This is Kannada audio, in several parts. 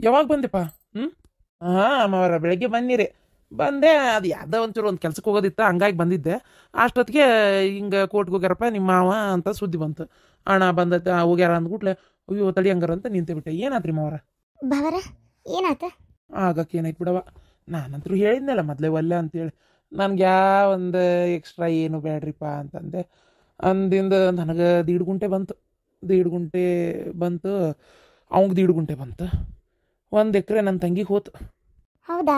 ಯಾವಾಗ ಬಂದೆಪ್ಪ? ಹ್ಞೂ. ಹಾಂ ಮಾವರ ಬೆಳಗ್ಗೆ ಬನ್ನಿರಿ. ಬಂದೆ, ಅದು ಯಾವುದೋ ಒಂಚೂರು ಒಂದು ಕೆಲ್ಸಕ್ಕೆ ಹೋಗೋದಿತ್ತು, ಹಂಗಾಗಿ ಬಂದಿದ್ದೆ. ಅಷ್ಟೊತ್ತಿಗೆ ಹಿಂಗೆ ಕೋರ್ಟ್ಗೆ ಹೋಗ್ಯಾರಪ್ಪ ನಿಮ್ಮ ಮಾವ ಅಂತ ಸುದ್ದಿ ಬಂತು. ಅಣ್ಣ ಬಂದೈತೆ ಹೋಗ್ಯಾರ ಅಂದ್ಬಿಟ್ಲೆ, ಅಯ್ಯೋ ತಡಿ ಹಂಗಾರ ಅಂತ ನಿಂತೆ ಬಿಟ್ಟೆ. ಏನಾತ್ರಿ ಮಾವರ? ಭಾವರ ಏನಾತ? ಆಗಕ್ಕೆ ಏನಾಯ್ತು ಬಿಡವ. ನಾನಂತರೂ ಹೇಳಿದ್ನಲ್ಲ ಮೊದಲೇ ಒಲ್ಲೆ ಅಂತೇಳಿ. ನನಗೆ ಯಾವ ಒಂದು ಎಕ್ಸ್ಟ್ರಾ ಏನು ಬೇಡ್ರಿಪ್ಪ ಅಂತಂದೆ. ಅಂದಿಂದ ನನಗೆ 1.5 ಗುಂಟೆ ಬಂತು. 1.5 ಗುಂಟೆ ಬಂತು, ಅವಂಗೆ 1.5 ಗುಂಟೆ ಬಂತು. 1 ಎಕರೆ ನನ್ನ ತಂಗಿಗೆ ಹೋತು. ಹೌದಾ?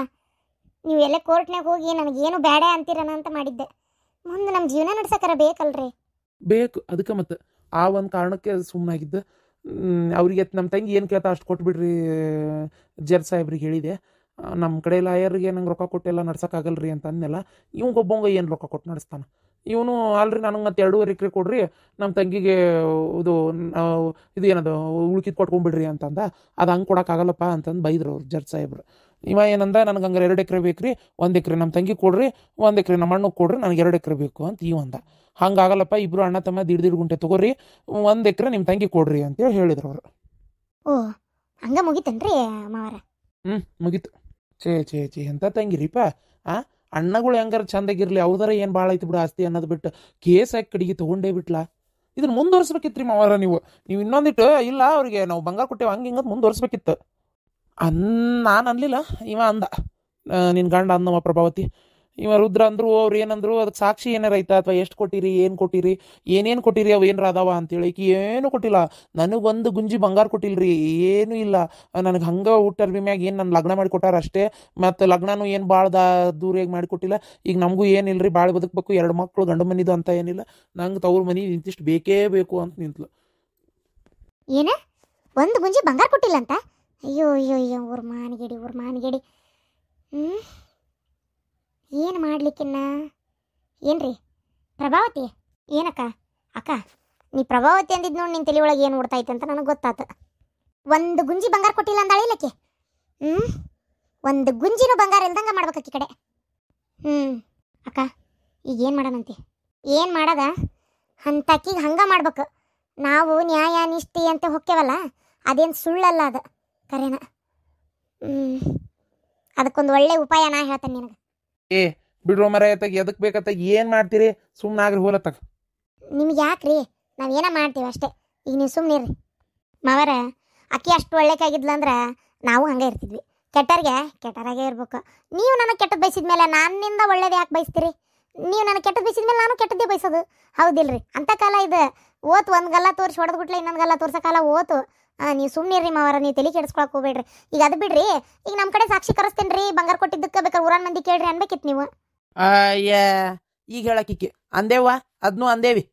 ನೀವು ಎಲ್ಲ ಕೋರ್ಟ್ನಾಗ ಹೋಗಿ ನನಗೇನು ಬೇಡ ಅಂತೀರನ ಅಂತ ಮಾಡಿದ್ದೆ. ಮುಂದೆ ನಮ್ಮ ಜೀವನ ನಡ್ಸಕ್ಕಾರ ಬೇಕಲ್ರಿ? ಬೇಕು, ಅದಕ್ಕೆ ಮತ್ತೆ ಆ ಒಂದು ಕಾರಣಕ್ಕೆ ಸುಮ್ಮನಾಗಿದ್ದು. ಅವರಿಗೆ ನಮ್ಮ ತಂಗಿ ಏನು ಕೇಳ್ತಾ ಅಷ್ಟು ಕೊಟ್ಬಿಡ್ರಿ ಜಡ್ಜ್ ಸಾಹೇಬ್ರಿಗೆ ಹೇಳಿದೆ. ನಮ್ಮ ಕಡೆ ಲಾಯರ್ಗೆ ನಂಗೆ ರೊಕ್ಕ ಕೊಟ್ಟೆಲ್ಲ ನಡ್ಸೋಕ್ಕಾಗಲ್ರಿ ಅಂತ ಅಂದೆಲ್ಲ. ಇವಂಗೊಬ್ಬಂಗ ಏನು ರೊಕ್ಕ ಕೊಟ್ಟು ನಡೆಸ್ತಾನೆ ಇವನು. ಅಲ್ರಿ ನನಗೆ ಮತ್ತೆ 2.5 ಎಕರೆ ಕೊಡ್ರಿ, ನಮ್ಮ ತಂಗಿಗೆ ಇದು ಇದು ಏನದು ಉಳ್ಕಿದ್ ಕೊಟ್ಕೊಂಡ್ಬಿಡ್ರಿ ಅಂತಂದ. ಅದು ಹಂಗೆ ಕೊಡೋಕ್ಕಾಗಲ್ಲಪ್ಪ ಅಂತಂದು ಬೈದ್ರು ಅವ್ರು ಜಡ್ಜ್ ಸಾಹೇಬ್ರು. ಇವ ಏನಂದ, ನನಗೆ ಹಂಗಾರೆ 2 ಎಕರೆ ಬೇಕ್ರಿ, 1 ಎಕರೆ ನಮ್ಮ ತಂಗಿ ಕೊಡ್ರಿ, 1 ಎಕರೆ ನಮ್ಮ ಅಣ್ಣಗೆ ಕೊಡ್ರಿ, ನನಗೆ 2 ಎಕರೆ ಬೇಕು ಅಂತ ಇವಂದ. ಹಂಗಾಗಲ್ಲಪ್ಪ, ಇಬ್ಬರು ಅಣ್ಣ ತಮ್ಮ 1.5 ಗುಂಟೆ ತೊಗೊರಿ, 1 ಎಕರೆ ನಿಮ್ಮ ತಂಗಿ ಕೊಡ್ರಿ ಅಂತೇಳಿ ಹೇಳಿದ್ರು ಅವರು. ಓ, ಹಂಗ ಮುಗಿತನ್ರಿ ಮಾವರ? ಮುಗೀತು. ಛೇ ಎಂತ ತಂಗಿರಿಪ್ಪ. ಅಣ್ಣಗಳು ಹೆಂಗಾರ ಚಂದಾಗಿರ್ಲಿ, ಅವ್ರದಾರ ಏನು ಭಾಳ ಐತಿ ಬಿಡು ಆಸ್ತಿ ಅನ್ನೋದು ಬಿಟ್ಟು ಕೇಸ್ ಹಾಕಿ ಕಡೆಗೆ ತೊಗೊಂಡೇ ಬಿಟ್ಲಾ. ಇದನ್ನು ಮುಂದುವರ್ಸ್ಬೇಕಿತ್ತು ರೀ ಮಾವಾರ. ನೀವು ಇನ್ನೊಂದಿಟ್ಟು ಇಲ್ಲ ಅವ್ರಿಗೆ ನಾವು ಬಂಗಾರ ಕೊಟ್ಟೇವೆ ಹಂಗೆ ಹಿಂಗಂತ ಮುಂದುವರ್ಸ್ಬೇಕಿತ್ತು. ನಾನು ಅನ್ಲಿಲ್ಲ, ಇವ ಅಂದ, ನಿನ್ನ ಗಂಡ ಅಂದವ ಪ್ರಭಾವತಿ. ಇವ ರುದ್ರ ಅಂದರು, ಅವ್ರು ಏನಂದ್ರು, ಅದಕ್ಕೆ ಸಾಕ್ಷಿ ಏನಾರ ಐತಾ ಅಥವಾ ಎಷ್ಟು ಕೊಟ್ಟಿರಿ, ಏನು ಕೊಟ್ಟಿರಿ, ಏನೇನು ಕೊಟ್ಟಿರಿ, ಅವು ಏನಾರ ಅದಾವ ಅಂತೇಳಿ. ಈಕಿ ಏನೂ ಕೊಟ್ಟಿಲ್ಲ. ನನಗೊಂದು ಗುಂಜಿ ಬಂಗಾರ ಕೊಟ್ಟಿಲ್ರಿ, ಏನೂ ಇಲ್ಲ. ನನಗೆ ಹಂಗೆ ಊಟರ ವಿಮ್ಯಾಗ ಏನು ನನ್ನ ಲಗ್ನ ಮಾಡಿ ಕೊಟ್ಟಾರ ಅಷ್ಟೇ. ಮತ್ತು ಲಗ್ನನೂ ಏನು ಭಾಳ ದೂರಾಗಿ ಮಾಡಿ ಕೊಟ್ಟಿಲ್ಲ. ಈಗ ನಮಗೂ ಏನಿಲ್ಲ ರೀ, ಭಾಳ ಬದುಕಬೇಕು, 2 ಮಕ್ಕಳು ಗಂಡು ಮನಿದು ಅಂತ ಏನಿಲ್ಲ. ನಂಗೆ ತವ್ರ ಮನೆ ಇಂತಿಷ್ಟು ಬೇಕೇ ಬೇಕು ಅಂತ ನಿಂತ್ಲು. ಏನ ಒಂದು ಗುಂಜಿ ಬಂಗಾರ ಕೊಟ್ಟಿಲ್ಲ ಅಂತ? ಅಯ್ಯೋ ಅಯ್ಯೋ ಅಯ್ಯೋ, ಊರ್ ಮಾನಿಗೇಡಿ. ಏನು ಮಾಡ್ಲಿಕ್ಕಿನ್ನ? ಏನ್ರಿ ಪ್ರಭಾವತಿ? ಏನಕ್ಕ? ಅಕ್ಕ, ನೀ ಪ್ರಭಾವತಿ ಅಂದಿದ್ ನೋಡಿ ನಿನ್ನ ತಲೆ ಒಳಗೆ ಏನು ಓಡ್ತಾಯ್ತು ಅಂತ ನನಗೆ ಗೊತ್ತಾತ. 1 ಗುಂಜಿ ಬಂಗಾರ ಕೊಟ್ಟಿಲ್ಲ ಅಂದಾಳೆ ಇಲ್ಲಕ್ಕೆ. 1 ಗುಂಜಿನೂ ಬಂಗಾರ ಇಲ್ದಂಗೆ ಮಾಡ್ಬೇಕಕ್ಕಿ ಕಡೆ. ಅಕ್ಕ, ಈಗ ಏನು ಮಾಡೋಣಂತೆ? ಏನು ಮಾಡೋದ? ಅಂತಕ್ಕಿಗೆ ಹಂಗೆ ಮಾಡ್ಬೇಕು. ನಾವು ನ್ಯಾಯ ನಿಷ್ಠೆ ಅಂತ ಹೊಕ್ಕೇವಲ್ಲ, ಅದೇನು ಸುಳ್ಳಲ್ಲ, ಅದು ಕರೆನ. ಅದಕ್ಕೊಂದು ಒಳ್ಳೆ ಉಪಾಯ ನಾ ಹೇಳ್ತೇನೆ ನಿನಗೆ. ಬಿಡ್ರೋ ಮರ ಎತ್ತಾಗ ಎದಕ್ಕೆ ಬೇಕತ್ತ, ಏನು ಮಾಡ್ತೀರಿ? ಸುಮ್ಮನಾಗ್ರಿ ಹೋಲತ್ತಾಗ. ನಿಮ್ಗೆ ಯಾಕ್ರಿ? ನಾವು ಏನೋ ಮಾಡ್ತೀವಿ ಅಷ್ಟೇ. ಈಗ ನೀವು ಸುಮ್ಮನಿರ್ರಿ ಮಾವರ. ಅಕ್ಕಿ ಅಷ್ಟು ಒಳ್ಳೆಕಾಗಿದ್ಲಂದ್ರೆ ನಾವು ಹಂಗೆ ಇರ್ತಿದ್ವಿ. ಕೆಟ್ಟರಿಗೆ ಕೆಟ್ಟರಾಗೇ ಇರ್ಬೇಕು. ನೀವು ನನಗೆ ಕೆಟ್ಟದ್ದು ಬಯಸಿದ್ಮೇಲೆ ನನ್ನಿಂದ ಒಳ್ಳೇದು ಯಾಕೆ ಬಯಸ್ತೀರಿ? ನೀವು ನನಗೆ ಕೆಟ್ಟದ್ದು ಬಯಸಿದ್ಮೇಲೆ ನಾನು ಕೆಟ್ಟದ್ದೇ ಬಯಸೋದು, ಹೌದಿಲ್ರಿ? ಅಂಥ ಕಾಲ ಇದು ಓತು. ಒಂದು ಗಲ್ಲ ತೋರಿಸಿ ಹೊಡೆದ್ಬಿಟ್ಲೆ ಇನ್ನೊಂದು ಗಲ್ಲ ತೋರ್ಸೋ ಕಾಲ ಓತು. ನೀವು ಸುಮ್ಮನಿರ್ರಿ ಮಾವರ, ನೀವು ತಲೆ ಕೆಡಿಸ್ಕೊಳಕ್ಕೆ ಹೋಗ್ಬೇಡ್ರಿ. ಈಗ ಅದು ಬಿಡ್ರಿ, ಈಗ ನಮ್ಮ ಕಡೆ ಸಾಕ್ಷಿ ಕರೆಸ್ತೇನೆ ರೀ, ಬಂಗಾರ ಕೊಟ್ಟಿದ್ದಕ್ಕೆ ಬೇಕಾದ್ರೆ ಊರಾನ್ ಮಂದಿ ಕೇಳ್ರಿ ಅನ್ಬೇಕಿತ್ತು ನೀವು. ಈಗ ಹೇಳಕ್ಕಿಕ್ಕಿ ಅಂದೇವ, ಅದನ್ನೂ ಅಂದೇವಿ.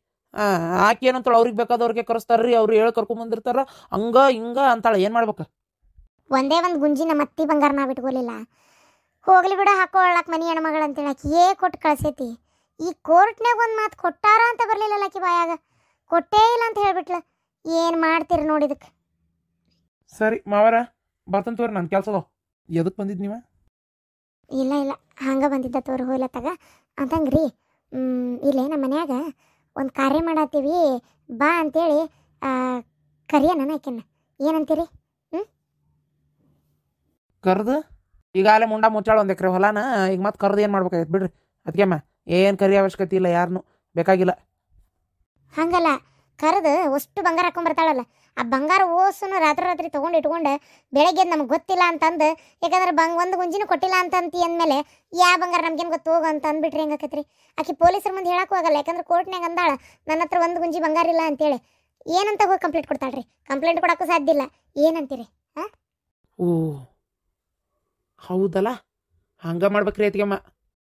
ಆಕೆ ಏನಂತಾಳೆ, ಅವ್ರಿಗೆ ಬೇಕಾದವ್ರಿಗೆ ಕರೆಸ್ತಾರ್ರಿ, ಅವ್ರು ಹೇಳಿ ಕರ್ಕೊಂಬಂದಿರ್ತಾರ, ಹಂಗ ಹಿಂಗ ಅಂತಾಳೆ. ಏನು ಮಾಡ್ಬೇಕು? ಒಂದೇ ಒಂದು ಗುಂಜಿ ನಮ್ಮ ಅತ್ತಿ ಬಂಗಾರ ನಾವು ಇಟ್ಕೊಲಿಲ್ಲ. ಹೋಗ್ಲಿ ಬಿಡ, ಹಾಕೊಳ್ಳಾಕ ಮನಿ ಹೆಣ್ಮಗಳು ಅಂತೇಳಿ ಆಕೆ ಕೊಟ್ಟು ಕಳ್ಸೈತಿ. ಈ ಕೋರ್ಟ್ನಾಗ ಒಂದು ಮಾತು ಕೊಟ್ಟಾರ ಅಂತ ಬರಲಿಲ್ಲ ಆಕಿ ಬಾಯಾಗ, ಕೊಟ್ಟೇ ಇಲ್ಲ ಅಂತ ಹೇಳ್ಬಿಟ್ಲ. ಏನು ಮಾಡ್ತೀರಿ ನೋಡಿದಕ್ಕೆ? ಸರಿ ಮಾವರ, ಬರ್ತಂತವ್ರಿ, ನನ್ನ ಕೆಲಸದ. ಎದಕ್ಕೆ ಬಂದಿದ್ದು ನೀವು? ಇಲ್ಲ ಹಂಗೆ ಬಂದಿದ್ದ ತೋರು ಹೋಗ್ಲತ್ತಾಗ ಅಂತಂಗ್ರಿ. ಇಲ್ಲೇ ನಮ್ಮ ಮನ್ಯಾಗ ಒಂದು ಕಾರ್ಯ ಮಾಡತ್ತೀವಿ ಬಾ ಅಂತೇಳಿ ಕರಿಯ ನಾನು ಆಕೆನ. ಏನಂತೀರಿ? ಕರ್ದು ಈಗಾಗಲೇ ಮುಂಡ ಮುಚ್ಚಾಳ 1 ಎಕರೆ ಹೊಲಾನ, ಈಗ ಮತ್ತೆ ಕರ್ದು ಏನು ಮಾಡ್ಬೇಕಾಗೈತೆ ಬಿಡ್ರಿ. ಅದಕ್ಕೆಮ್ಮ ಏನು ಕರಿಯ ಅವಶ್ಯಕತೆ ಇಲ್ಲ, ಯಾರನ್ನೂ ಬೇಕಾಗಿಲ್ಲ. ಹಂಗಲ್ಲ, ಕರೆದು ಅಷ್ಟು ಬಂಗಾರ ಹಾಕೊಂಡ್ಬರ್ತಾಳಲ್ಲ, ಆ ಬಂಗಾರ ಓಸನ್ನು ರಾತ್ರಿ ತೊಗೊಂಡು ಇಟ್ಕೊಂಡು ಬೆಳಗ್ಗೆ ನಮ್ಗೆ ಗೊತ್ತಿಲ್ಲ ಅಂತಂದು, ಯಾಕಂದ್ರೆ 1 ಗುಂಜಿನೂ ಕೊಟ್ಟಿಲ್ಲ ಅಂತಂತಿ ಅಂದಮೇಲೆ ಯಾವ ಬಂಗಾರ ನಮ್ಗೇನು ಗೊತ್ತು ಹೋಗು ಅಂತ ಅಂದ್ಬಿಟ್ರಿ ಹೆಂಗಾಕತ್ರಿ? ಆಕೆ ಪೊಲೀಸರ ಮುಂದೆ ಹೇಳಕ್ಕೂ ಆಗಲ್ಲ, ಯಾಕಂದ್ರೆ ಕೋರ್ಟ್ನಾಗ ಅಂದಾಳ ನನ್ನ ಹತ್ರ 1 ಗುಂಜಿ ಬಂಗಾರ ಇಲ್ಲ ಅಂತೇಳಿ. ಏನಂತ ಹೋಗಿ ಕಂಪ್ಲೇಂಟ್ ಕೊಡ್ತಾಳ್ರಿ? ಕಂಪ್ಲೇಂಟ್ ಕೊಡೋಕ್ಕೂ ಸಾಧ್ಯ ಇಲ್ಲ. ಏನಂತೀರಿ? ಓ ಹೌದಲ್ಲ, ಹಂಗೆ ಮಾಡ್ಬೇಕ್ರಿ ಅತ್ತಿಗೆಮ್ಮ.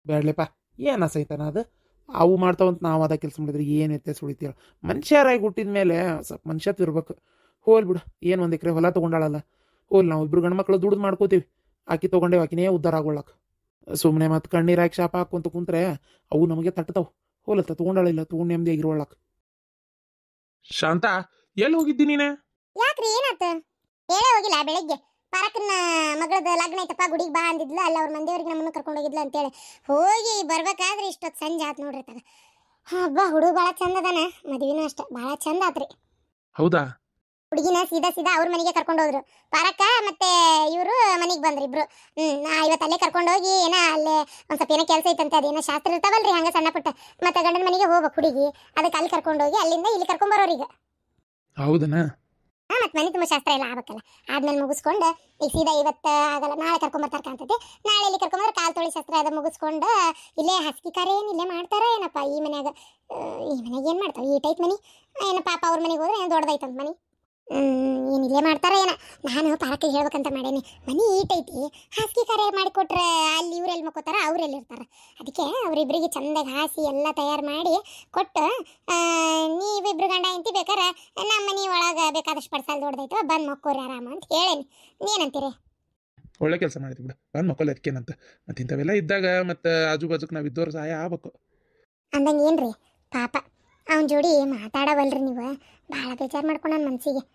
ಬೇಡಲೇಪ್ಪ, ಏನು ಅಸೈತಾನ ಅದು. ಅವು ಮಾಡ್ತಾವಂತ ನಾವು ಅದ ಕೆಲಸ ಮಾಡಿದ್ರೆ ಏನು ವ್ಯತ್ಯಾಸ ಉಳಿತೀರ? ಮನುಷ್ಯರಾಗಿ ಹುಟ್ಟಿದ ಮೇಲೆ ಸ್ವಲ್ಪ ಮನುಷ್ಯತ್ವ ಇರ್ಬೇಕು. ಹೋಲ್ ಬಿಡು, ಏನು 1 ಎಕರೆ ಹೊಲ ತೊಗೊಂಡಾಳಲ್ಲ, ಹೋಲ್ ನಾವು ಇಬ್ರು ಗಂಡು ಮಕ್ಕಳು ದುಡ್ದು ಮಾಡ್ಕೋತೀವಿ. ಆಕಿ ತೊಗೊಂಡೇವು, ಆಕಿನೇ ಉದ್ಧಾರ ಆಗೋಳಕ್ಕೆ. ಸುಮ್ಮನೆ ಮತ್ತು ಕಣ್ಣೀರಾಗಿ ಶಾಪ ಹಾಕೊಂತ ಕುಂತ್ರೆ ಅವು ನಮಗೆ ತಟ್ಟತಾವು. ಹೋಲತ್ತ ತೊಗೊಂಡಾಳಿಲ್ಲ, ತೊಗೊಂಡು ನೆಮ್ಮದಿ ಆಗಿರೋಳಕ್ಕೆ. ಶಾಂತ, ಎಲ್ಲಿ ಹೋಗಿದ್ದಿ ನೀನೆ? ಯಾಕ್ರಿ ಏನಾತ? ಹೇಳೇ ಹೋಗಿಲ್ಲ ಬೆಳಗ್ಗೆ. ಪಾರಕನ್ನ ಮಗಳದ ಲಗ್ನ ಐತಪ್ಪ, ಗುಡಿಗೆ ಬಾ ಅಂದಿದ್ಲ, ಅಲ್ಲಿ ಅವ್ರ ಮಂದಿಯವ್ರಿಗೆ ನಮ್ಮನ್ನು ಕರ್ಕೊಂಡು ಹೋಗಿದ್ಲ ಅಂತೇಳಿ ಹೋಗಿ ಬರ್ಬೇಕಾದ್ರೆ ಇಷ್ಟೊತ್ತು ಸಂಜೆ ಆತು ನೋಡ್ರಿ ತಗ. ಹಬ್ಬ ಹುಡುಗ ಭಾಳ ಚಂದ ಅದಾನ, ಮದುವೆನೂ ಅಷ್ಟೆ ಭಾಳ ಚಂದ ಆತ್ರಿ. ಹೌದಾ? ಹುಡುಗಿನ ಸೀದಾ ಸೀದಾ ಅವ್ರ ಮನೆಗೆ ಕರ್ಕೊಂಡು ಹೋದ್ರು. ಪಾರಕ್ಕ ಮತ್ತೆ ಇವರು ಮನೆಗೆ ಬಂದ್ರಿ ಇಬ್ರು. ಇವತ್ತು ಅಲ್ಲೇ ಕರ್ಕೊಂಡು ಹೋಗಿ ಏನ ಅಲ್ಲೇ ಒಂದ್ ಸ್ವಲ್ಪ ಏನೋ ಕೆಲಸ ಐತಂತೆ, ಅದೇನೋ ಶಾಸ್ತ್ರ ಇರ್ತಾವಲ್ರಿ ಹಂಗ ಸಣ್ಣ ಪುಟ್ಟ, ಮತ್ತೆ ಗಂಡನ ಮನೆಗೆ ಹೋಗ್ಬೇಕು ಹುಡುಗಿ, ಅದಕ್ಕೆ ಅಲ್ಲಿ ಕರ್ಕೊಂಡು ಹೋಗಿ ಅಲ್ಲಿಂದ ಇಲ್ಲಿ ಕರ್ಕೊಂಡ್ ಬರೋರೀಗ. ಹೌದನಾ? ಮತ್ತೆ ಮನೆ ತುಂಬ ಶಾಸ್ತ್ರ ಎಲ್ಲ ಆಗ್ಬೇಕಲ್ಲ, ಆದ್ಮೇಲೆ ಮುಗಿಸ್ಕೊಂಡು ಈಗ ಸೀದಾ ಇವತ್ತು ಆಗಲ್ಲ ನಾಳೆ ಕರ್ಕೊಂಬರ್ತಾರ ಕಾಣ್ತೈತಿ. ನಾಳೆ ಇಲ್ಲಿ ಕರ್ಕೊಂಬಂದ್ರೆ ಕಾಲ್ ತೊಳಿ ಶಾಸ್ತ್ರ ಅದ ಮುಗಿಸ್ಕೊಂಡು ಇಲ್ಲೇ ಹಾಸಿಗೆ ಕಾರ್ಯ ಏನು ಇಲ್ಲೇ ಮಾಡ್ತಾರ ಏನಪ್ಪ ಈ ಮನ್ಯಾಗ. ಈ ಮನೆಗೆ ಏನು ಮಾಡ್ತಾವ ಈ ಟೈಪ್ ಮನಿ ಏನೋ ಪಾಪ ಅವ್ರ ಮನೆಗೆ ಹೋದ್ರೆ ಏನು ದೊಡ್ಡದೈತಂತ ಮನಿ. ಏನು ಇಲ್ಲೇ ಮಾಡ್ತಾರ ಏನ. ನಾನು ಪಾರಕ್ಕೆ ಹೇಳ್ಬೇಕಂತ ಮಾಡೇನಿ, ಮನಿ ಈಟೈತಿ ಹಾಸಿಗೆ ಕಾರ್ಯ ಮಾಡಿಕೊಟ್ರೆ ಅಲ್ಲಿ ಇವ್ರೆಲ್ಲಿ ಮಕ್ಕೋತಾರ ಅವ್ರೆಲ್ಲಿ ಇರ್ತಾರ, ಅದಕ್ಕೆ ಅವರಿಬ್ಬರಿಗೆ ಚಂದಾಗಿ ಹಾಸಿ ಎಲ್ಲ ತಯಾರು ಮಾಡಿ ಕೊಟ್ಟು ನೀವಿಬ್ರು ಗಂಡ ಹೆಂಡತಿ ಬೇಕಾರೆ ನಮ್ಮ ಮನೆ ಒಳಗೆ ಬೇಕಾದಷ್ಟು ಪಡ್ಸಾಲ್ ದೊಡ್ಡದೈತವ ಬಂದು ಮಕ್ಕೋರಿ ಆರಾಮ ಅಂತ ಹೇಳೇನಿ. ನೀನಂತೀರಿ? ಒಳ್ಳೆ ಕೆಲಸ ಮಾಡಿದ್ವಿ ಬಿಡು, ಬಂದು ಮಕ್ಕಳು ಅದಕ್ಕೇನಂತ. ಮತ್ತೆ ಇಂಥವೆಲ್ಲ ಇದ್ದಾಗ ಮತ್ತೆ ಆಜು ಬಾಜುಕ್ ನಾವು ಇದ್ದವ್ರು ಸಹಾಯ ಆಗ್ಬೇಕು. ಅಂದಂಗೆ ಏನ್ರಿ ಪಾಪ ಅವನ ಜೋಡಿ ಮಾತಾಡವಲ್ರಿ ನೀವು, ಭಾಳ ಬೇಜಾರು ಮಾಡ್ಕೊಂಡು ನನ್ನ ಮನಸ್ಸಿಗೆ.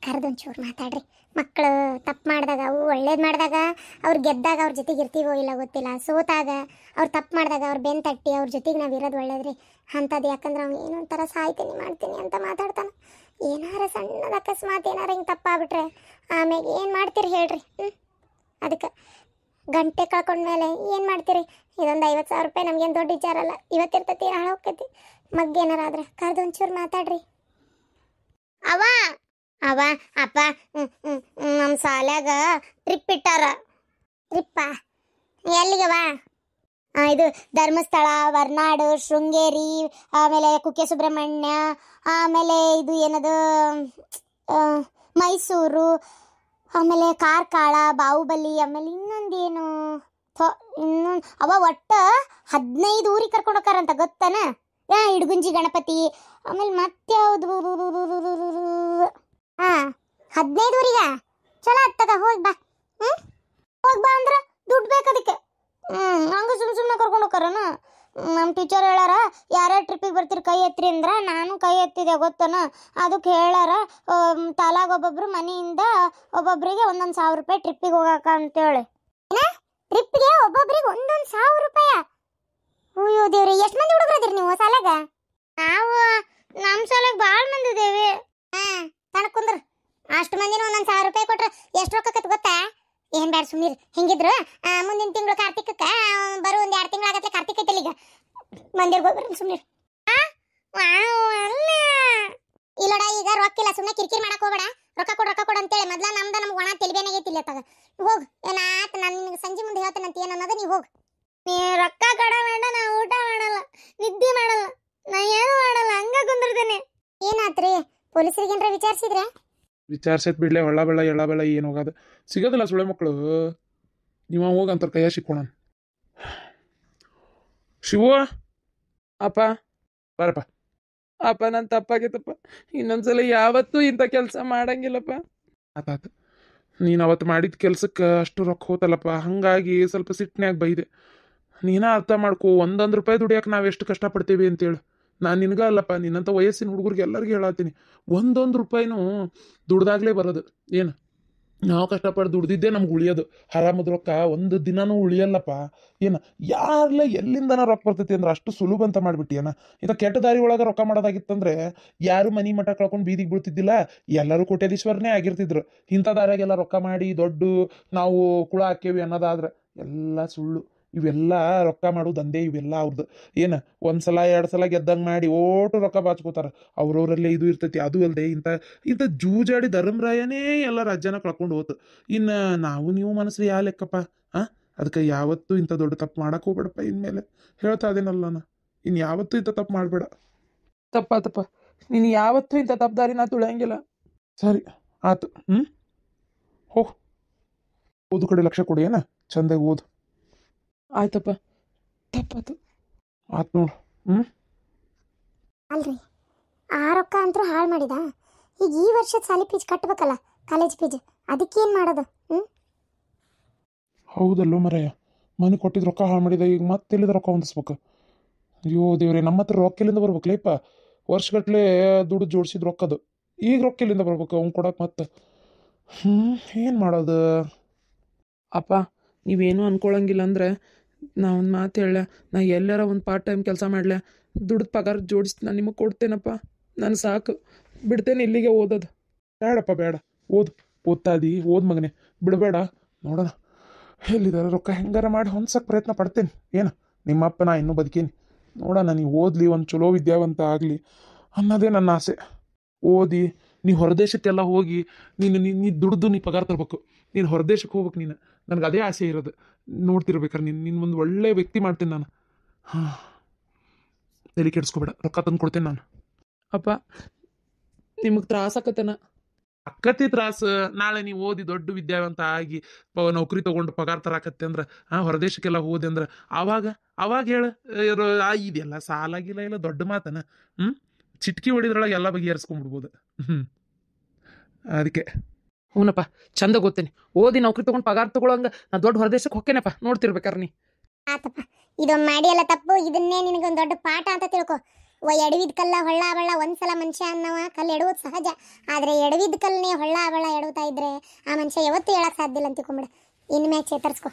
ಕರೆದೊಂಚೂರು ಮಾತಾಡ್ರಿ. ಮಕ್ಕಳು ತಪ್ಪು ಮಾಡಿದಾಗ ಅವು ಒಳ್ಳೇದು ಮಾಡಿದಾಗ ಅವ್ರು ಗೆದ್ದಾಗ ಅವ್ರ ಜೊತೆಗೆ ಇರ್ತೀವೋ ಇಲ್ಲ ಗೊತ್ತಿಲ್ಲ, ಸೋತಾಗ ಅವ್ರು ತಪ್ಪು ಮಾಡಿದಾಗ ಅವ್ರು ಬೆನ್ನು ತಟ್ಟಿ ಅವ್ರ ಜೊತೆಗೆ ನಾವು ಇರೋದು ಒಳ್ಳೇದ್ರಿ. ಅಂಥದ್ದು ಯಾಕಂದ್ರೆ ಅವ್ನು ಏನೋ ಒಂಥರ ಸಾಯ್ತೀನಿ ಮಾಡ್ತೀನಿ ಅಂತ ಮಾತಾಡ್ತಾನೆ. ಏನಾರ ಸಣ್ಣದ ಅಕಸ್ಮಾತ್ ಏನಾರ ಹಿಂಗೆ ತಪ್ಪಾಗ್ಬಿಟ್ರೆ ಆಮೇಲೆ ಏನು ಮಾಡ್ತೀರಿ ಹೇಳ್ರಿ? ಅದಕ್ಕೆ ಗಂಟೆ ಕಳ್ಕೊಂಡ್ಮೇಲೆ ಏನು ಮಾಡ್ತೀರಿ? ಇದೊಂದು 50,000 ರೂಪಾಯಿ ನಮ್ಗೇನು ದೊಡ್ಡ ವಿಚಾರ ಅಲ್ಲ, ಇವತ್ತಿರ್ತೈತಿ ಹಾಳು ಹೋಗ್ತೈತಿ. ಮಗ್ಗೇನಾರ ಆದ್ರೆ ಕರೆದೊಂಚೂರು ಮಾತಾಡ್ರಿ. ಅವ ಅವ ಅಪ್ಪ ನಮ್ಮ ಶಾಲ್ಯಾಗ ಟ್ರಿಪ್ ಇಟ್ಟಾರ. ಟ್ರಿಪ್ಪ ಎಲ್ಲಿಗವ? ಇದು ಧರ್ಮಸ್ಥಳ, ಹೊರನಾಡು, ಶೃಂಗೇರಿ, ಆಮೇಲೆ ಕುಕ್ಕೆ ಸುಬ್ರಹ್ಮಣ್ಯ, ಆಮೇಲೆ ಇದು ಏನದು ಮೈಸೂರು, ಆಮೇಲೆ ಕಾರ್ಕಳ, ಬಾಹುಬಲಿ, ಆಮೇಲೆ ಇನ್ನೊಂದೇನು ಇನ್ನೊಂದು ಅವ ಒಟ್ಟು 15 ಊರಿಗೆ ಕರ್ಕೊಂಡು ಹೋಗ್ತಾರಂತ ಗೊತ್ತಾನ? ಇಡಗುಂಜಿ ಗಣಪತಿ, ಆಮೇಲೆ ಮತ್ತೆ ಯಾವುದು 15 ಊರಿಗ. ಚಲೋ ಆಗ್ತದ ಹೋಗಿ ಬಾ. ಹೋಗಿ ಬಾ ಅಂದ್ರೆ ದುಡ್ಡು ಬೇಕದಕ್ಕೆ. ಹಂಗೆ ಸುಮ್ಮನೆ ಕರ್ಕೊಂಡು ಹೋಗ್ತಾರನ? ನಮ್ಮ ಟೀಚರ್ ಹೇಳಾರ ಯಾರ್ಯಾರು ಟ್ರಿಪ್ಪಿಗೆ ಬರ್ತೀರಿ ಕೈ ಎತ್ತಿರಿ ಅಂದ್ರೆ ನಾನು ಕೈ ಎತ್ತಿದೆ ಗೊತ್ತನ. ಅದಕ್ಕೆ ಹೇಳಾರ ತಲಾಗ ಒಬ್ಬೊಬ್ರು ಮನೆಯಿಂದ ಒಬ್ಬೊಬ್ರಿಗೆ 1,000 ರೂಪಾಯಿ ಟ್ರಿಪ್ಪಿಗೆ ಹೋಗಾಕ ಅಂತೇಳಿ. ಟ್ರಿಪ್ಗೆ ಒಬ್ಬೊಬ್ರಿಗೆ 1,000 ರೂಪಾಯಿ? ಅಯ್ಯೋ ದೇವ್ರಿ, ಎಷ್ಟು ಮಂದಿ ಹುಡುಗರದಿರಿ ನೀವು ಸಾಲಾಗ? ನಾವು ನಮ್ಮ ಸಾಲಾಗ ಭಾಳ ಮಂದಿ ಇದೇವಿ. ತಣಕುಂದ್ರ ಅಷ್ಟು ಮಂದಿನ 1,000 ರೂಪಾಯಿ ಕೊಟ್ರೆ ಎಷ್ಟು ರೊಕ್ಕ ಆಕತ್ ಗೊತ್ತಾ? ಏನ್ ಬ್ಯಾಡ ಸುಮ್ಮೀರ್. ಹಿಂಗಿದ್ರು ಮುಂದಿನ ತಿಂಗಳು ಕಾರ್ತಿಕಕ್ಕೆ ಬರೋ ಒಂದು 2 ತಿಂಗಳು ಆಗತ್ತೆ. ಕಾರ್ತಿಕ ಐತಲ್ಲ ಈಗ, ಮಂದಿರ್ಗೆ ಹೋಗಿ ಬರ್ರಿ ಸುಮ್ಮೀರ್. ಇಲ್ಲೋಡ ಈಗ ರೊಕ್ಕ ಇಲ್ಲ, ಸುಮ್ಮನೆ ಕಿರಿಕಿರಿ ಮಾಡಕ್ ಹೋಗ್ಬೇಡ. ರೊಕ್ಕ ಕೊಡು ಅಂತೇಳಿ ಮೊದ್ಲ ನಮ್ದು ನಮ್ಗೆ ಒಣ ತೆಲಿಬೇನಾಗೈತಿಲ್ಲ ತಗ. ಹೋಗ್ ಏನಾತ ನಾನು ನಿನಗೆ ಸಂಜೆ ಮುಂದೆ ಹೇಳ್ತೇನಂತ ಏನು ಅನ್ನೋದು ನೀವು ಹೋಗಿ. ನೀ ರೊಕ್ಕ ಕೊಡಬೇಡ, ನಾ ಊಟ ಮಾಡಲ್ಲ, ನಿದ್ದೆ ಮಾಡಲ್ಲ, ನಾ ಏನು ಮಾಡಲ್ಲ, ಹಂಗ ಕುಂದಿರ್ತೇನೆ. ಏನಾತ್ರಿ? ಪೊಲೀಸರಿಗೇನ್ರ ವಿಚಾರಿಸಿದ್ರೆ? ವಿಚಾರಿಸತ್ ಬಿಡ್ಲೆ, ಹೊಳ್ಳ ಬೆಳ್ಳ ಎಳ್ಳ ಬೆಳ್ಳ ಏನು ಹೋಗೋದು ಸಿಗೋದಿಲ್ಲ. ಸುಳೆ ಮಕ್ಕಳು ನೀವು ಹೋಗಂತಾರ ಕೈಯ ಸಿಕ್ಕೋಣ. ಶಿವು ಅಪ್ಪ ಬರಪ್ಪ. ಅಪ್ಪ ನಾನು ತಪ್ಪಾಗೈತಪ್ಪ, ಇನ್ನೊಂದ್ಸಲ ಯಾವತ್ತೂ ಇಂಥ ಕೆಲಸ ಮಾಡಂಗಿಲ್ಲಪ್ಪ. ಆತಾತ, ನೀನು ಅವತ್ತು ಮಾಡಿದ ಕೆಲ್ಸಕ್ಕೆ ಅಷ್ಟು ರೊಕ್ಕ ಹೋತಲ್ಲಪ್ಪ, ಹಾಗಾಗಿ ಸ್ವಲ್ಪ ಸಿಟ್ಟಿನ್ಯಾಗ ಬೈದೆ. ನೀನ ಅರ್ಥ ಮಾಡ್ಕೊ, 1 ರೂಪಾಯಿ ದುಡಿಯೋಕೆ ನಾವು ಎಷ್ಟು ಕಷ್ಟಪಡ್ತೀವಿ ಅಂತೇಳಿ. ನಾನು ನಿನಗ ಅಲ್ಲಪ್ಪ, ನಿನ್ನಂಥ ವಯಸ್ಸಿನ ಹುಡುಗರಿಗೆ ಎಲ್ಲರಿಗೂ ಹೇಳತ್ತೀನಿ, 1 ರೂಪಾಯಿನೂ ದುಡ್ದಾಗಲೇ ಬರೋದು. ಏನು ನಾವು ಕಷ್ಟಪಟ್ಟು ದುಡ್ದಿದ್ದೇ ನಮ್ಗೆ ಉಳಿಯೋದು. ಹರಾಮದ ರೊಕ್ಕ ಒಂದು ದಿನನೂ ಉಳಿಯಲ್ಲಪ್ಪ. ಏನು ಯಾರಲ್ಲ ಎಲ್ಲಿಂದನ ರೊಕ್ಕ ಬರ್ತೈತಿ ಅಂದ್ರೆ ಅಷ್ಟು ಸುಲಭ ಅಂತ ಮಾಡಿಬಿಟ್ಟಿಯನ. ಇಂಥ ಕೆಟ್ಟ ದಾರಿ ಒಳಗೆ ರೊಕ್ಕ ಮಾಡೋದಾಗಿತ್ತಂದ್ರೆ ಯಾರು ಮನಿ ಮಠ ಕಳ್ಕೊಂಡು ಬೀದಿಗೆ ಬೀಳ್ತಿದ್ದಿಲ್ಲ, ಎಲ್ಲರೂ ಕೋಟ್ಯಾಧೀಶ್ವರನೇ ಆಗಿರ್ತಿದ್ರು. ಇಂಥ ದಾರಿಯಾಗೆಲ್ಲ ರೊಕ್ಕ ಮಾಡಿ ದೊಡ್ಡ ನಾವು ಕುಳ ಹಾಕೇವಿ ಅನ್ನೋದಾದ್ರೆ ಎಲ್ಲ ಸುಳ್ಳು. ಇವೆಲ್ಲ ರೊಕ್ಕ ಮಾಡೋ ದಂಧೆ ಇವೆಲ್ಲ ಅವ್ರದ್ದು. ಏನು 1 ಸಲ 2 ಸಲ ಗೆದ್ದಂಗೆ ಮಾಡಿ ಓಟು ರೊಕ್ಕ ಬಾಚ್ಕೋತಾರೆ. ಅವ್ರವರಲ್ಲೇ ಇದು ಇರ್ತೈತಿ. ಅದು ಅಲ್ಲದೆ ಇಂಥ ಜೂಜಾಡಿ ಧರ್ಮರಾಯನೇ ಎಲ್ಲ ರಾಜ್ಯನ ಕಳ್ಕೊಂಡು ಹೋತು. ಇನ್ನು ನಾವು ನೀವು ಮನಸ್ಸು ಯಾ ಲೆಕ್ಕಪ್ಪ? ಅದಕ್ಕೆ ಯಾವತ್ತೂ ಇಂಥ ದೊಡ್ಡ ತಪ್ಪು ಮಾಡಕ್ಕೆ ಹೋಗ್ಬೇಡಪ್ಪ. ಇನ್ಮೇಲೆ ಹೇಳ್ತಾ ಇದೇನಲ್ಲ ನಾನು, ಇನ್ನು ಯಾವತ್ತೂ ಇಂಥ ತಪ್ಪು ಮಾಡಬೇಡ. ತಪ್ಪ ನೀನು ಯಾವತ್ತೂ ಇಂಥ ತಪ್ಪು ದಾರಿ ನಾ ತುಳಿಯಂಗಿಲ್ಲ. ಸರಿ ಆತು. ಹೋಗು, ಓದು ಕಡೆ ಲಕ್ಷ ಕೊಡಿ. ಏನ ಚಂದಾಗಿ ಓದು. ಆಯ್ತಪ್ಪ, ತಪ್ಪಾತು. ಆತು ನೋಡು. ಅಲ್ರಿ ಆ ರೊಕ್ಕ ಅಂತೂ ಹಾಳು ಮಾಡಿದ. ಈಗ ಈ ವರ್ಷದ ಸಾಲಿ ಫೀಸ್ ಕಟ್ಟಬೇಕಲ್ಲ, ಕಾಲೇಜ್ ಫೀಸ್, ಅದಕ್ಕೇನು ಮಾಡೋದು? ಹೌದಲ್ಲೋ ಮರಯ್ಯ, ಮನೆ ಕೊಟ್ಟಿದ್ದು ರೊಕ್ಕ ಹಾಳು ಮಾಡಿದ. ಈಗ ಮತ್ತೆ ಎಲ್ಲಿದ ರೊಕ್ಕ ಹೊಂದಿಸ್ಬೇಕು? ಅಯ್ಯೋ ದೇವ್ರೆ, ನಮ್ಮ ಹತ್ರ ರೊಕ್ಕ ಎಲ್ಲಿಂದ ಬರ್ಬೇಕಲೇಪ್ಪ? ವರ್ಷಗಟ್ಲೆ ದುಡ್ಡು ಜೋಡಿಸಿದ ರೊಕ್ಕದು, ಈಗ ರೊಕ್ಕ ಎಲ್ಲಿಂದ ಬರ್ಬೇಕು ಅವ್ನು ಕೊಡಕ್ಕೆ? ಮತ್ತೆ ಏನು ಮಾಡೋದು? ಅಪ್ಪ ನೀವೇನು ಅನ್ಕೊಳಂಗಿಲ್ಲ ಅಂದರೆ ನಾ ಒಂದು ಮಾತು ಹೇಳ, ನಾ ಎಲ್ಲಾರ ಒಂದು ಪಾರ್ಟ್ ಟೈಮ್ ಕೆಲಸ ಮಾಡಲ, ದುಡ್ಡು ಪಗಾರ ಜೋಡಿಸಿ ನಾನು ನಿಮಗೆ ಕೊಡ್ತೇನಪ್ಪ. ನಾನು ಸಾಕು ಬಿಡ್ತೇನೆ ಇಲ್ಲಿಗೆ ಓದೋದು. ಬೇಡಪ್ಪ ಬೇಡ. ಓದ್ತಾದಿ ಓದ್ ಮಗನೇ, ಬಿಡಬೇಡ. ನೋಡೋಣ ಎಲ್ಲಿದ್ದಾರೆ ರೊಕ್ಕ ಹೆಂಗಾರ ಮಾಡಿ ಹೊಂದ್ಸಕ್ಕೆ ಪ್ರಯತ್ನ ಪಡ್ತೇನೆ. ಏನು ನಿಮ್ಮಪ್ಪ ನಾ ಇನ್ನೂ ಬದುಕೀನಿ. ನೋಡೋಣ, ನೀವು ಓದ್ಲಿ, ಒಂದು ಚಲೋ ವಿದ್ಯಾವಂತ ಆಗಲಿ ಅನ್ನೋದೇ ನನ್ನ ಆಸೆ. ಓದಿ ನೀ ಹೊರದೇಶಕ್ಕೆಲ್ಲ ಹೋಗಿ ನೀನು ದುಡ್ದು ನೀ ಪಗಾರ ತರ್ಬೇಕು. ನೀನು ಹೊರದೇಶಕ್ಕೆ ಹೋಗ್ಬೇಕು. ನನಗೆ ಅದೇ ಆಸೆ ಇರೋದು. ನೋಡ್ತಿರ್ಬೇಕಾರೆ ನಿನ್ನ ಒಂದು ಒಳ್ಳೆ ವ್ಯಕ್ತಿ ಮಾಡ್ತೀನಿ ನಾನು. ಹಾಂ, ತಲೆ ಕೆಡಿಸ್ಕೊಬೇಡ, ರೊಕ್ಕ ತಂದು ಕೊಡ್ತೇನೆ ನಾನು. ಅಪ್ಪ ನಿಮಗೆ ತ್ರಾಸಕತ್ತೇನ? ಅಕ್ಕತಿ ತ್ರಾಸು. ನಾಳೆ ನೀವು ಓದಿ ದೊಡ್ಡ ವಿದ್ಯಾವಂತ ಆಗಿ ನೌಕರಿ ತೊಗೊಂಡು ಪಗಾರ ತರಾಕತ್ತೆ ಅಂದ್ರೆ, ಹೊರದೇಶಕ್ಕೆಲ್ಲ ಹೋದೆ ಅಂದ್ರೆ ಅವಾಗ ಹೇಳು. ಇದೆಲ್ಲ ಸಾಲಾಗಿಲ್ಲ, ಇಲ್ಲ ದೊಡ್ಡ ಮಾತನ. ಚಿಟ್ಕಿ ಹೊಡಿದ್ರೊಳಗೆ ಎಲ್ಲ ಬಗೆಹರಿಸ್ಕೊಂಡ್ಬಿಡ್ಬೋದು. ಅದಕ್ಕೆ ಹ್ಞೂನಪ್ಪ, ಚಂದ ಗೊತ್ತೇನೆ. ಓದಿ ನೌಕರಿ ತೊಗೊಂಡು ಪಗಾರ ತಗೊಳಂಗ ನಾ ದೊಡ್ಡ ಹೊರದೇಶಕ್ಕೆ ಹೊಕ್ಕೇನಪ್ಪ, ನೋಡ್ತಿರ್ಬೇಕಾರೆ ನೀ. ಆತಪ್ಪ, ಇದೊಂದು ಮಾಡಿ ಅಲ್ಲ ತಪ್ಪು. ಇದನ್ನೇ ನಿನಗೊಂದು ದೊಡ್ಡ ಪಾಠ ಅಂತ ತಿಳ್ಕೊ. ಎಡವಿದ ಕಲ್ಲ ಹೊಳ್ಳ ಬಳ್ಳ ಒಂದ್ಸಲ ಮನುಷ್ಯ ಅನ್ನವ ಕಲ್ಲು ಎಡುವುದು ಸಹಜ. ಆದರೆ ಎಡವಿದ ಕಲ್ಲನ್ನೇ ಹೊಳ್ಳ ಬಳ್ಳ ಎಡುತ್ತಾ ಇದ್ರೆ ಆ ಮನುಷ್ಯ ಯಾವತ್ತೂ ಹೇಳಕ್ ಸಾಧ್ಯ ಇಲ್ಲ ಅಂತ ತಿಳ್ಕೊಂಬಿಡ. ಇನ್ಮ್ಯಾಗ ಚೇತರಿಸ್ಕೊ.